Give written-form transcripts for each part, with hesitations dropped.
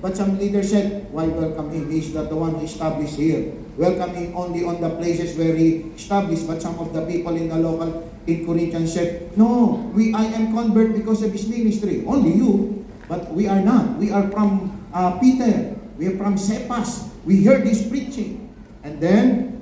But some leaders said, why welcome him? He's not the one who established here. Welcome him only on the places where he established. But some of the people in the local in Corinthians said, no, I am convert because of his ministry. Only you. But we are not. We are from Peter. We are from Cephas. We heard his preaching. And then,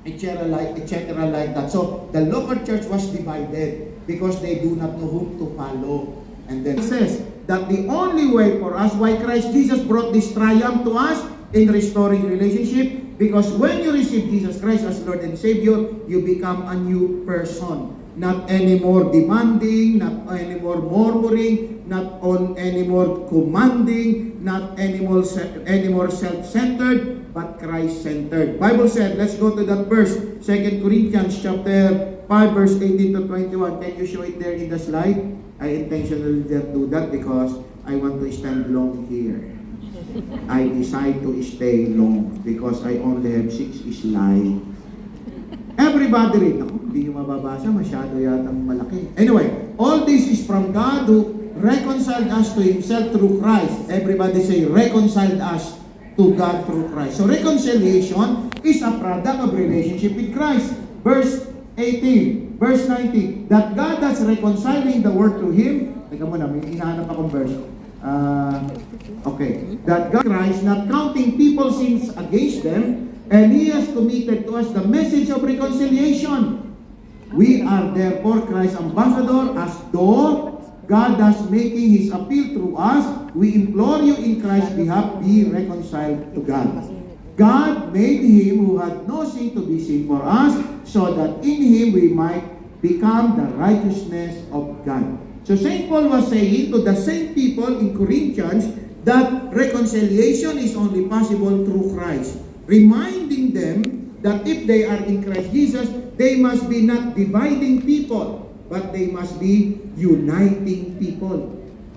etc. like that. So, the local church was divided because they do not know whom to follow. And then it says that the only way for us, why Christ Jesus brought this triumph to us in restoring relationship, because when you receive Jesus Christ as Lord and Savior, you become a new person. Not anymore demanding, not anymore murmuring, not anymore commanding, not anymore self-centered, but Christ-centered. Bible said, let's go to that verse, 2 Corinthians chapter 5, verse 18 to 21. Can you show it there in the slide? I intentionally didn't do that because I want to stand long here. I decide to stay long because I only have 6 slides. Everybody read. Ako, hindi nyo mababasa, masyado yatang malaki. Anyway, all this is from God who reconciled us to Himself through Christ. Everybody say, reconciled us to God through Christ. So reconciliation is a product of relationship with Christ. Verse 18, verse 19, that God has reconciling the world to Him. Teka muna, may hinahanap akong verse. Okay. That God Christ, not counting people's sins against them, and He has committed to us the message of reconciliation. We are therefore Christ's ambassador, as though God is making His appeal through us. We implore you in Christ's behalf, be reconciled to God. God made Him who had no sin to be sin for us, so that in Him we might become the righteousness of God. So St. Paul was saying to the same people in Corinthians that reconciliation is only possible through Christ, reminding them that if they are in Christ Jesus, they must be not dividing people, but they must be uniting people.